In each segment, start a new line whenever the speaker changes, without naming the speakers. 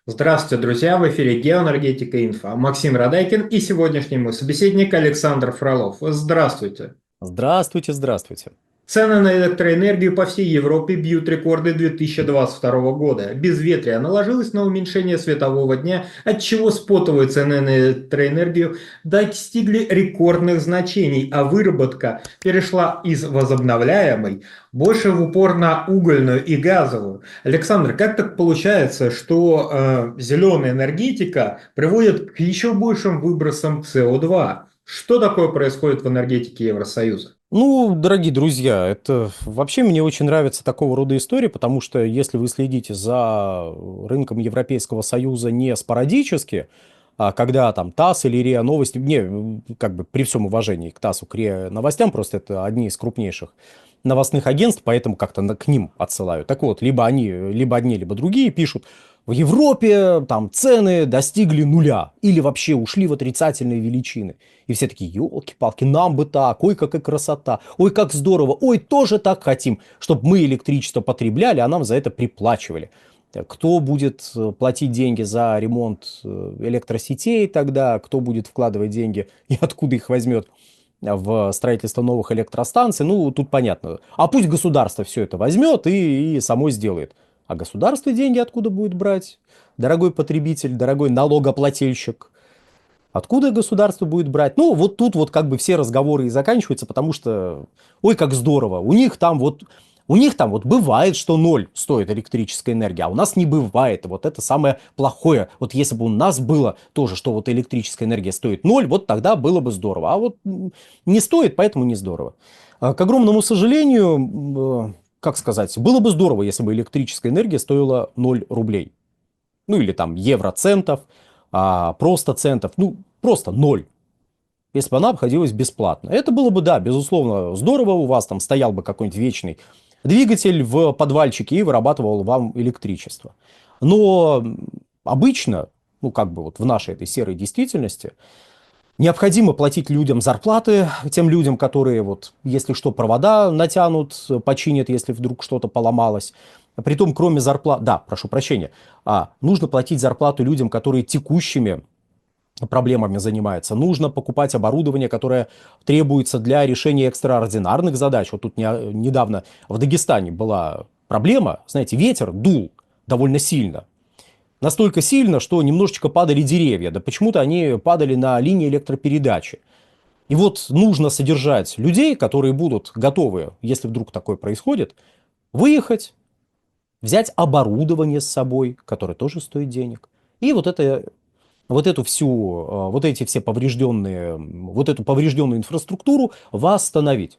Здравствуйте, друзья! В эфире Геоэнергетика Инфо. Максим Радайкин и сегодняшний мой собеседник Александр Фролов. Здравствуйте!
Здравствуйте, здравствуйте.
Цены на электроэнергию по всей Европе бьют рекорды 2022 года. Безветрие наложилось на уменьшение светового дня, отчего спотовые цены на электроэнергию достигли рекордных значений, а выработка перешла из возобновляемой больше в упор на угольную и газовую. Александр, как так получается, что зеленая энергетика приводит к еще большим выбросам СО2? Что такое происходит в энергетике Евросоюза?
Ну, дорогие друзья, это вообще мне очень нравится такого рода истории, потому что если вы следите за рынком Европейского Союза не спорадически, а когда там ТАСС или РИА Новости, не, как бы при всем уважении к ТАССу, к РИА Новостям, просто это одни из крупнейших новостных агентств, поэтому как-то к ним отсылаю. Так вот, либо они, либо одни, либо другие пишут, в Европе там цены достигли нуля или вообще ушли в отрицательные величины. И все такие, елки-палки, нам бы так, ой, какая красота, ой, как здорово, ой, тоже так хотим, чтобы мы электричество потребляли, а нам за это приплачивали. Кто будет платить деньги за ремонт электросетей тогда, кто будет вкладывать деньги и откуда их возьмет в строительство новых электростанций, ну, тут понятно. А пусть государство все это возьмет и само сделает. А государство деньги откуда будет брать? Дорогой потребитель, дорогой налогоплательщик, откуда государство будет брать? Ну, вот тут вот как бы все разговоры и заканчиваются, потому что, ой, как здорово, у них там вот бывает, что ноль стоит электрическая энергия, а у нас не бывает. И вот это самое плохое. Вот если бы у нас было тоже, что вот электрическая энергия стоит ноль, вот тогда было бы здорово. А вот не стоит, поэтому не здорово. К огромному сожалению, как сказать, было бы здорово, если бы электрическая энергия стоила 0 рублей. Ну или там евроцентов, просто центов, ну просто ноль, если бы она обходилась бесплатно. Это было бы, да, безусловно, здорово, у вас там стоял бы какой-нибудь вечный двигатель в подвальчике и вырабатывал вам электричество. Но обычно, ну как бы вот в нашей этой серой действительности, необходимо платить людям зарплаты, тем людям, которые вот, если что, провода натянут, починят, если вдруг что-то поломалось. Притом, кроме зарплат, да, прошу прощения, нужно платить зарплату людям, которые текущими проблемами занимаются. Нужно покупать оборудование, которое требуется для решения экстраординарных задач. Вот тут недавно в Дагестане была проблема, знаете, ветер дул довольно сильно. Настолько сильно, что немножечко падали деревья. Да почему-то они падали на линии электропередачи. И вот нужно содержать людей, которые будут готовы, если вдруг такое происходит, выехать, взять оборудование с собой, которое тоже стоит денег. И вот эту всю, вот эти все поврежденные, вот эту поврежденную инфраструктуру восстановить.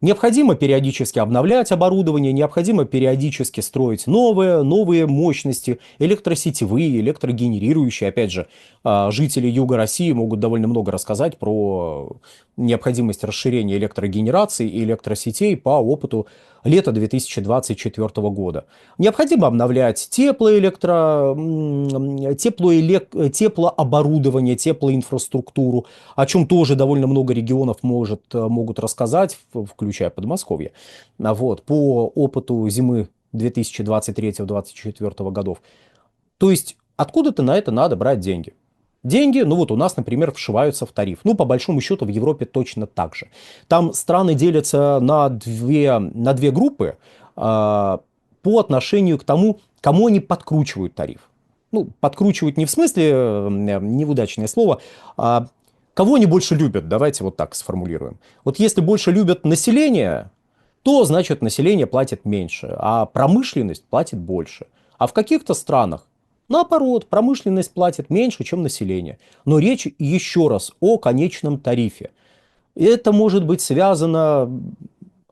Необходимо периодически обновлять оборудование, необходимо периодически строить новые мощности, электросетевые, электрогенерирующие. Опять же, жители Юга России могут довольно много рассказать про необходимость расширения электрогенерации и электросетей по опыту лета 2024 года. Необходимо обновлять теплооборудование, теплоинфраструктуру, о чем тоже довольно много регионов могут рассказать, включая Подмосковье, вот, по опыту зимы 2023-2024 годов. То есть откуда-то на это надо брать деньги. Деньги, ну вот у нас, например, вшиваются в тариф. Ну, по большому счету, в Европе точно так же. Там страны делятся на две группы по отношению к тому, кому они подкручивают тариф. Ну, подкручивают не в смысле, неудачное слово, а кого они больше любят, давайте вот так сформулируем. Вот если больше любят население, то, значит, население платит меньше, а промышленность платит больше. А в каких-то странах, наоборот, промышленность платит меньше, чем население. Но речь еще раз о конечном тарифе. Это может быть связано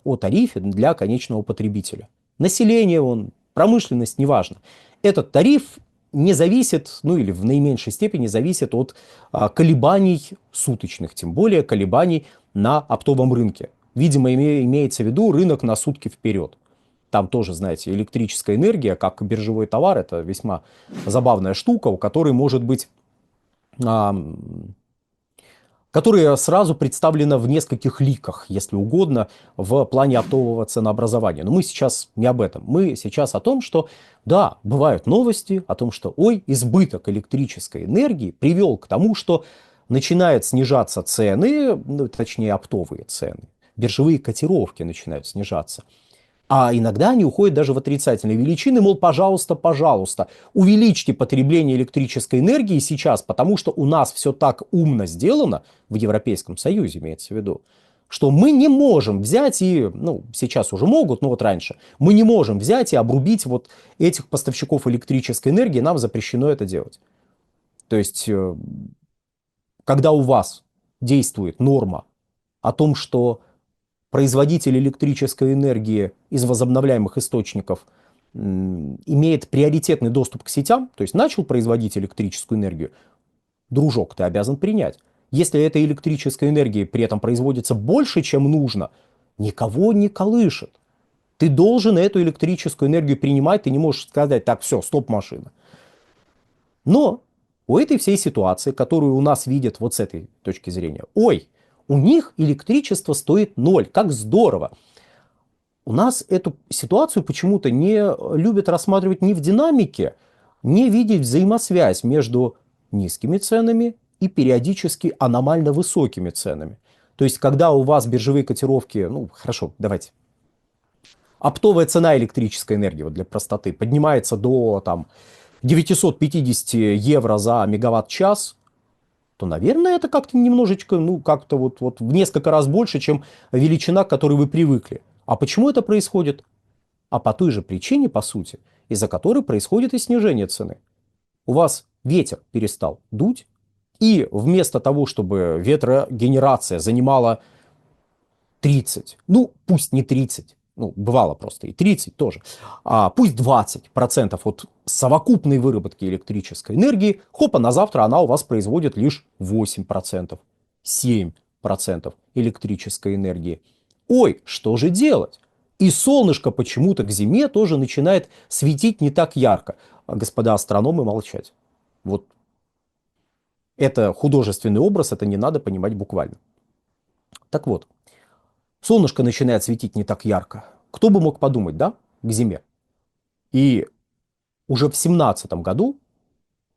о тарифе для конечного потребителя. Население он, промышленность, неважно. Этот тариф не зависит, ну или в наименьшей степени зависит от колебаний суточных, тем более колебаний на оптовом рынке. Видимо, имеется в виду рынок на сутки вперед. Там тоже, знаете, электрическая энергия, как биржевой товар, это весьма забавная штука, у которой может быть которая сразу представлена в нескольких ликах, если угодно, в плане оптового ценообразования. Но мы сейчас не об этом. Мы сейчас о том, что, да, бывают новости о том, что, ой, избыток электрической энергии привел к тому, что начинают снижаться цены, ну, точнее, оптовые цены. Биржевые котировки начинают снижаться. А иногда они уходят даже в отрицательные величины, мол, пожалуйста, пожалуйста, увеличьте потребление электрической энергии сейчас, потому что у нас все так умно сделано, в Европейском Союзе имеется в виду, что мы не можем взять и, ну, сейчас уже могут, но вот раньше, мы не можем взять и обрубить вот этих поставщиков электрической энергии, нам запрещено это делать. То есть, когда у вас действует норма о том, что производитель электрической энергии из возобновляемых источников имеет приоритетный доступ к сетям, то есть начал производить электрическую энергию, дружок, ты обязан принять. Если этой электрической энергии при этом производится больше, чем нужно, никого не колышет. Ты должен эту электрическую энергию принимать, ты не можешь сказать, так, все, стоп, машина. Но у этой всей ситуации, которую у нас видят вот с этой точки зрения, ой, у них электричество стоит ноль, как здорово. У нас эту ситуацию почему-то не любят рассматривать не в динамике, не видеть взаимосвязь между низкими ценами и периодически аномально высокими ценами. То есть, когда у вас биржевые котировки, ну, хорошо, давайте, оптовая цена электрической энергии, вот для простоты, поднимается до там 950 евро за мегаватт-час, то, наверное, это как-то немножечко, ну, как-то вот в несколько раз больше, чем величина, к которой вы привыкли. А почему это происходит? А по той же причине, по сути, из-за которой происходит и снижение цены. У вас ветер перестал дуть, и вместо того, чтобы ветрогенерация занимала 30, ну, пусть не 30, ну, бывало просто и 30 тоже, пусть 20% от совокупной выработки электрической энергии, хопа, на завтра она у вас производит лишь 8%, 7% электрической энергии. Ой, что же делать? И солнышко почему-то к зиме тоже начинает светить не так ярко. Господа астрономы, молчать. Вот это художественный образ, это не надо понимать буквально. Так вот, солнышко начинает светить не так ярко. Кто бы мог подумать, да, к зиме? И уже в 2017 году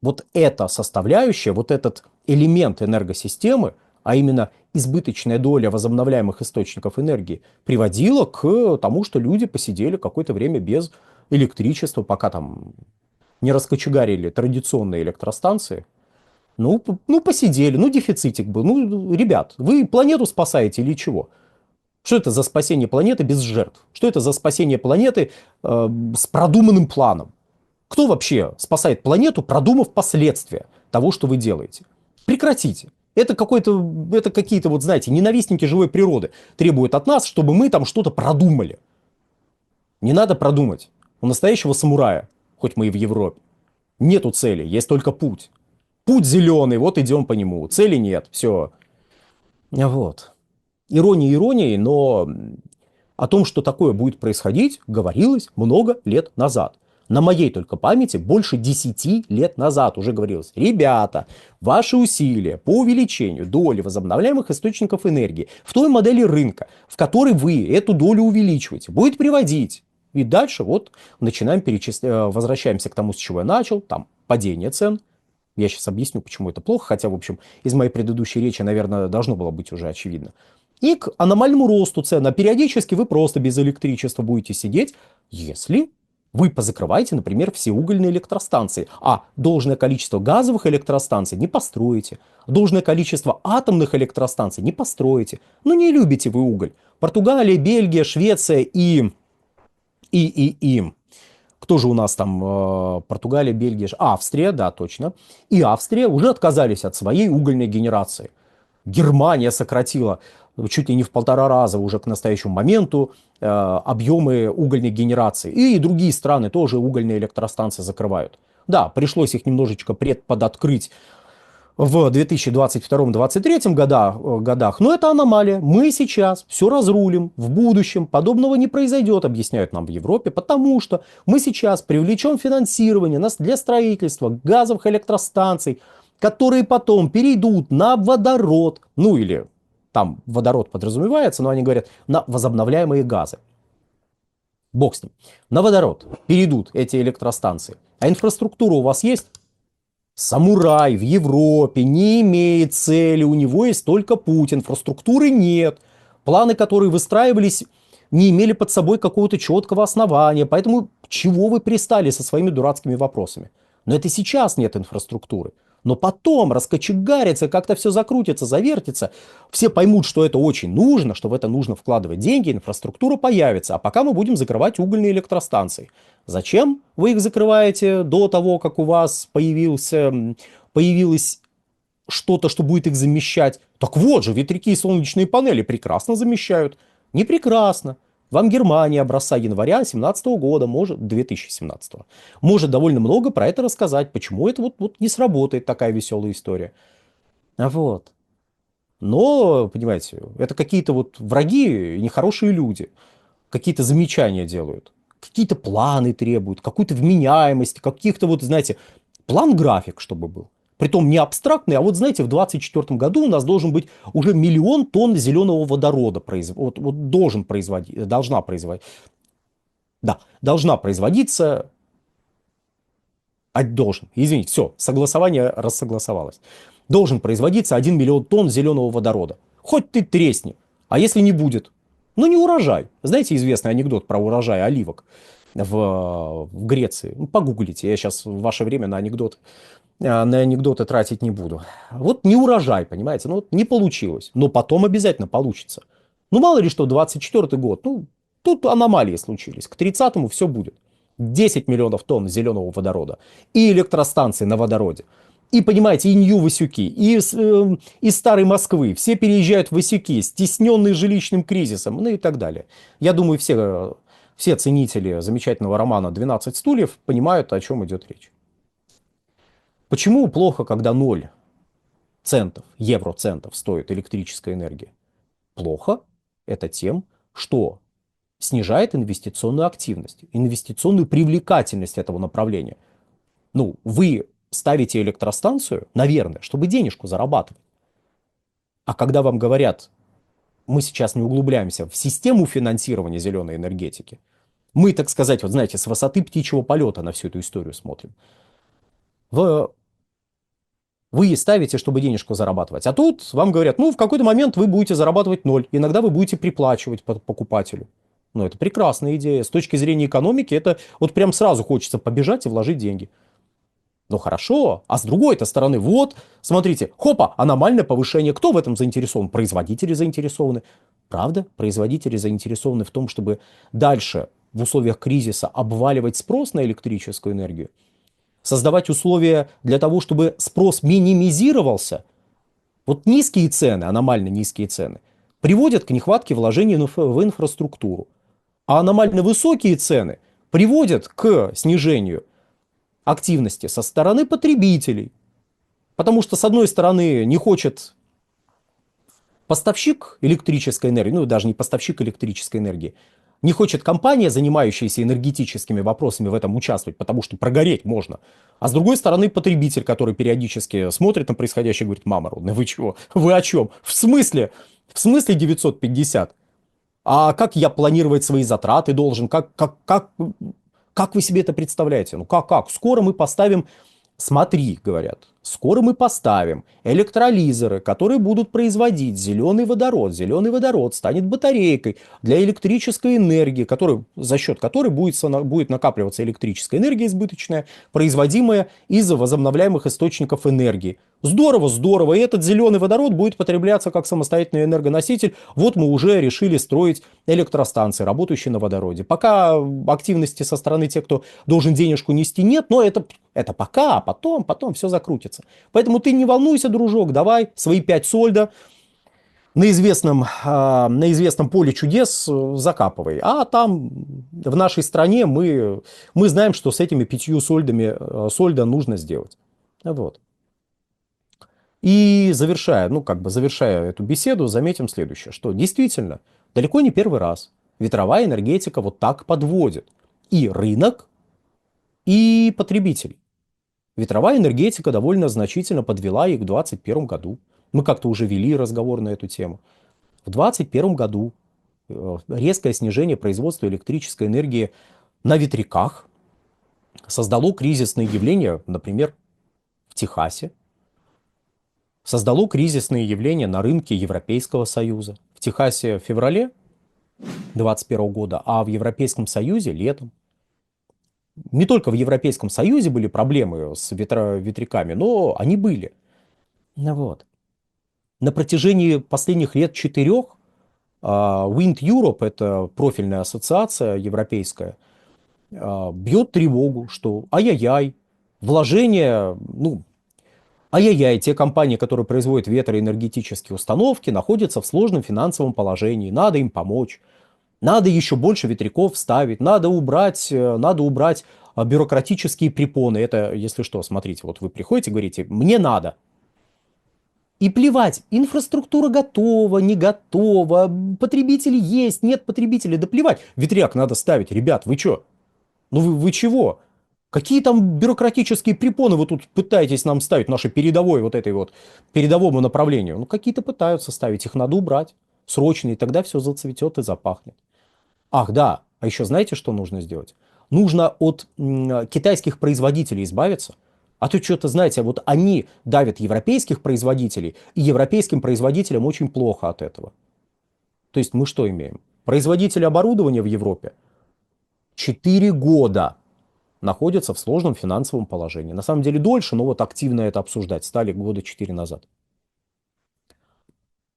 вот эта составляющая, вот этот элемент энергосистемы, а именно избыточная доля возобновляемых источников энергии, приводила к тому, что люди посидели какое-то время без электричества, пока там не раскочегарили традиционные электростанции. Ну, посидели, ну, дефицитик был. Ну, ребят, вы планету спасаете или чего? Что это за спасение планеты без жертв? Что это за спасение планеты с продуманным планом? Кто вообще спасает планету, продумав последствия того, что вы делаете? Прекратите. Это какие-то, вот знаете, ненавистники живой природы требуют от нас, чтобы мы там что-то продумали. Не надо продумать. У настоящего самурая, хоть мы и в Европе, нету цели, есть только путь. Путь зеленый, вот идем по нему. Цели нет, все. Вот. Ирония иронией, но о том, что такое будет происходить, говорилось много лет назад. На моей только памяти больше 10 лет назад уже говорилось: ребята, ваши усилия по увеличению доли возобновляемых источников энергии в той модели рынка, в которой вы эту долю увеличиваете, будет приводить. И дальше вот начинаем возвращаемся к тому, с чего я начал, там падение цен. Я сейчас объясню, почему это плохо, хотя, в общем, из моей предыдущей речи, наверное, должно было быть уже очевидно. И к аномальному росту цен. А периодически вы просто без электричества будете сидеть, если вы позакрываете, например, все угольные электростанции, а должное количество газовых электростанций не построите, должное количество атомных электростанций не построите. Ну, не любите вы уголь. Португалия, Бельгия, Швеция и... Кто же у нас там? Португалия, Бельгия, Австрия, да, точно. И Австрия уже отказались от своей угольной генерации. Германия сократила чуть ли не в 1,5 раза уже к настоящему моменту объемы угольной генерации. И другие страны тоже угольные электростанции закрывают. Да, пришлось их немножечко предподоткрыть в 2022-2023 годах, но это аномалия. Мы сейчас все разрулим, в будущем подобного не произойдет, объясняют нам в Европе, потому что мы сейчас привлечем финансирование для строительства газовых электростанций которые потом перейдут на водород, ну или там водород подразумевается, но они говорят на возобновляемые газы. Бог с ним. На водород перейдут эти электростанции. А инфраструктура у вас есть? Самурай в Европе не имеет цели, у него есть только путь, инфраструктуры нет. Планы, которые выстраивались, не имели под собой какого-то четкого основания. Поэтому чего вы пристали со своими дурацкими вопросами? Но это сейчас нет инфраструктуры. Но потом раскочегарится, как-то все закрутится, завертится. Все поймут, что это очень нужно, что в это нужно вкладывать деньги, инфраструктура появится. А пока мы будем закрывать угольные электростанции. Зачем вы их закрываете до того, как у вас появилось что-то, что будет их замещать? Так вот же, ветряки и солнечные панели прекрасно замещают. Не прекрасно. Вам Германия образца января 2017 года, может, 2017, может довольно много про это рассказать, почему это вот не сработает такая веселая история. Вот. Но, понимаете, это какие-то вот враги, нехорошие люди, какие-то замечания делают, какие-то планы требуют, какую-то вменяемость, каких-то вот, знаете, план-график, чтобы был. Притом не абстрактный, а вот, знаете, в 2024 году у нас должен быть уже 1 000 000 тонн зеленого водорода. Вот должен производить, должна производить. Да, должна производиться, должен, извините, все, согласование рассогласовалось. Должен производиться 1 000 000 тонн зеленого водорода. Хоть ты тресни. А если не будет? Ну, не урожай. Знаете известный анекдот про урожай оливок в Греции? Ну, погуглите, я сейчас в ваше время на анекдоты тратить не буду. Вот не урожай, понимаете, ну вот не получилось, но потом обязательно получится. Ну мало ли что, 24 год, ну тут аномалии случились, к 30-му все будет. 10 миллионов тонн зеленого водорода и электростанции на водороде. И, понимаете, и Нью-Васюки, из Старой Москвы, все переезжают в Васюки, стесненные жилищным кризисом, ну и так далее. Я думаю, все ценители замечательного романа «12 стульев» понимают, о чем идет речь. Почему плохо, когда 0 центов, евроцентов стоит электрическая энергия? Плохо это тем, что снижает инвестиционную активность, инвестиционную привлекательность этого направления. Ну, вы ставите электростанцию, наверное, чтобы денежку зарабатывать. А когда вам говорят, мы сейчас не углубляемся в систему финансирования зеленой энергетики, мы, так сказать, вот знаете, с высоты птичьего полета на всю эту историю смотрим. Вы ставите, чтобы денежку зарабатывать. А тут вам говорят, ну, в какой-то момент вы будете зарабатывать 0. Иногда вы будете приплачивать покупателю. Ну, это прекрасная идея. С точки зрения экономики, это вот прям сразу хочется побежать и вложить деньги. Ну, хорошо. А с другой-то стороны, вот, смотрите, хопа, аномальное повышение. Кто в этом заинтересован? Производители заинтересованы. Правда? Производители заинтересованы в том, чтобы дальше в условиях кризиса обваливать спрос на электрическую энергию, создавать условия для того, чтобы спрос минимизировался. Вот низкие цены, аномально низкие цены, приводят к нехватке вложений в инфраструктуру. А аномально высокие цены приводят к снижению активности со стороны потребителей. Потому что, с одной стороны, не хочет поставщик электрической энергии, ну даже не поставщик электрической энергии, не хочет компания, занимающаяся энергетическими вопросами, в этом участвовать, потому что прогореть можно. А с другой стороны, потребитель, который периодически смотрит на происходящее и говорит, мама родная, вы чего? Вы о чем? В смысле? В смысле 950? А как я планировать свои затраты должен? Как вы себе это представляете? Ну как? Скоро мы поставим, смотри, говорят, скоро мы поставим электролизеры, которые будут производить зеленый водород. Зеленый водород станет батарейкой для электрической энергии, за счет которой будет накапливаться электрическая энергия избыточная, производимая из возобновляемых источников энергии. Здорово, здорово. И этот зеленый водород будет потребляться как самостоятельный энергоноситель. Вот мы уже решили строить электростанции, работающие на водороде. Пока активности со стороны тех, кто должен денежку нести, нет, но это пока, а потом все закрутится. Поэтому ты не волнуйся, дружок, давай свои 5 сольда на известном поле чудес закапывай. А там, в нашей стране, мы знаем, что с этими 5 сольда нужно сделать. Вот. И завершая эту беседу, заметим следующее, что действительно, далеко не первый раз ветровая энергетика вот так подводит и рынок, и потребителей. Ветровая энергетика довольно значительно подвела их в 2021 году. Мы как-то уже вели разговор на эту тему. В 2021 году резкое снижение производства электрической энергии на ветряках создало кризисные явления, например, в Техасе, создало кризисные явления на рынке Европейского Союза. В Техасе в феврале 2021 года, а в Европейском Союзе летом. Не только в Европейском Союзе были проблемы с ветряками, но они были. Вот. На протяжении последних лет 4 Wind Europe, это профильная ассоциация европейская, бьет тревогу, что ай-яй-яй, вложения, ну, ай-яй-яй, те компании, которые производят ветроэнергетические установки, находятся в сложном финансовом положении, надо им помочь. Надо еще больше ветряков ставить, надо убрать бюрократические препоны. Это, если что, смотрите, вот вы приходите и говорите, мне надо. И плевать, инфраструктура готова, не готова, потребители есть, нет потребителей, да плевать. Ветряк надо ставить, ребят, вы что? Ну вы чего? Какие там бюрократические препоны вы тут пытаетесь нам ставить, наше передовое вот этой вот, передовому направлению? Ну какие-то пытаются ставить, их надо убрать срочно, и тогда все зацветет и запахнет. Ах, да, а еще знаете, что нужно сделать? Нужно от китайских производителей избавиться. А то что-то, знаете, вот они давят европейских производителей, и европейским производителям очень плохо от этого. То есть мы что имеем? Производители оборудования в Европе 4 года находятся в сложном финансовом положении. На самом деле дольше, но вот активно это обсуждать стали года 4 назад.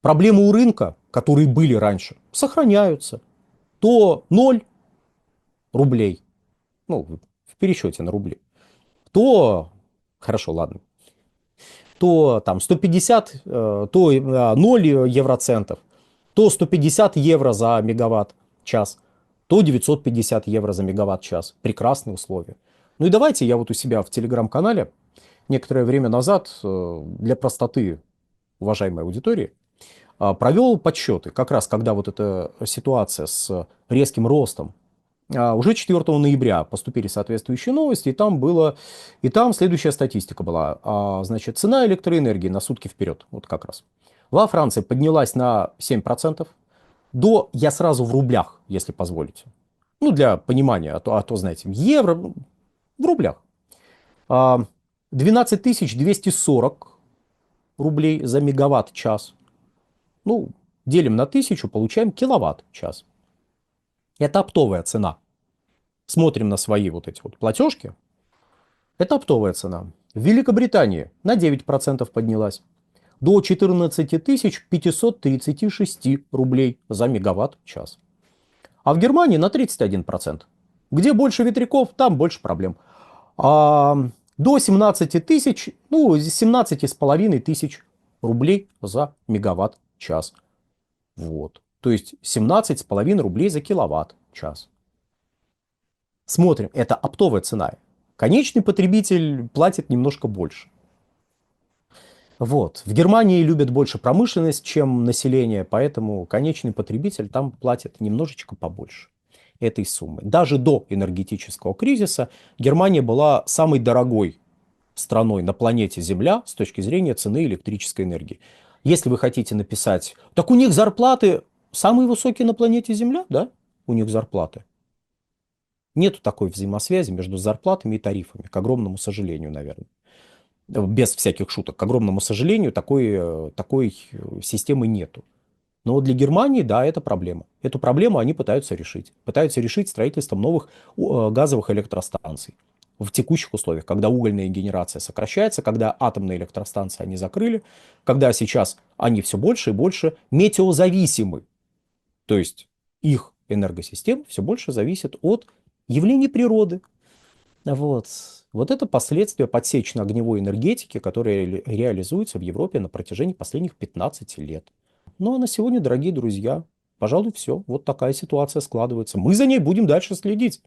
Проблемы у рынка, которые были раньше, сохраняются. То 0 рублей, ну, в пересчете на рубли, то, хорошо, ладно, то там 150, то 0 евроцентов, то 150 евро за мегаватт-час, то 950 евро за мегаватт-час. Прекрасные условия. Ну и давайте я вот у себя в телеграм-канале некоторое время назад для простоты уважаемой аудитории провел подсчеты, как раз когда вот эта ситуация с резким ростом. Уже 4 ноября поступили соответствующие новости, и там следующая статистика была. Значит, цена электроэнергии на сутки вперед, вот как раз. Во Франции поднялась на 7%. Я сразу в рублях, если позволите. Ну, для понимания, а то знаете, евро, в рублях. 12 240 рублей за мегаватт-час. Ну, делим на 1000, получаем киловатт-час. Это оптовая цена. Смотрим на свои вот эти вот платежки. Это оптовая цена. В Великобритании на 9% поднялась. До 14 536 рублей за мегаватт-час. А в Германии на 31%. Где больше ветряков, там больше проблем. До 17 тысяч, ну, 17,5 тысяч рублей за мегаватт-час. Вот. То есть 17,5 рублей за киловатт-час. Смотрим, это оптовая цена. Конечный потребитель платит немножко больше. Вот. В Германии любят больше промышленность, чем население, поэтому конечный потребитель там платит немножечко побольше этой суммы. Даже до энергетического кризиса Германия была самой дорогой страной на планете Земля с точки зрения цены электрической энергии. Если вы хотите написать, так у них зарплаты самые высокие на планете Земля, да? У них зарплаты. Нету такой взаимосвязи между зарплатами и тарифами, к огромному сожалению, наверное. Без всяких шуток. К огромному сожалению, такой системы нету. Но вот для Германии, да, это проблема. Эту проблему они пытаются решить. Пытаются решить строительством новых газовых электростанций в текущих условиях, когда угольная генерация сокращается, когда атомные электростанции они закрыли, когда сейчас они все больше и больше метеозависимы. То есть их энергосистема все больше зависит от явлений природы. Вот. Вот это последствия подсечно-огневой энергетики, которая реализуется в Европе на протяжении последних 15 лет. Ну а на сегодня, дорогие друзья, Пожалуй, все. Вот такая ситуация складывается. Мы за ней будем дальше следить.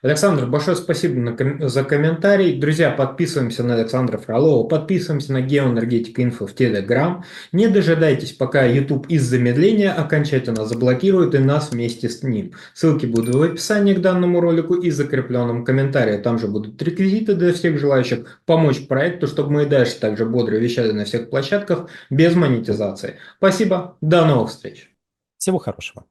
Александр, большое спасибо за комментарий. Друзья, подписываемся на Александра Фролова, подписываемся на Геоэнергетика Инфо в Телеграм. Не дожидайтесь, пока YouTube из замедления окончательно заблокирует и нас вместе с ним. Ссылки будут в описании к данному ролику и закрепленном комментарии. Там же будут реквизиты для всех желающих помочь проекту, чтобы мы и дальше также бодро вещали на всех площадках без монетизации. Спасибо, до новых встреч.
Всего хорошего.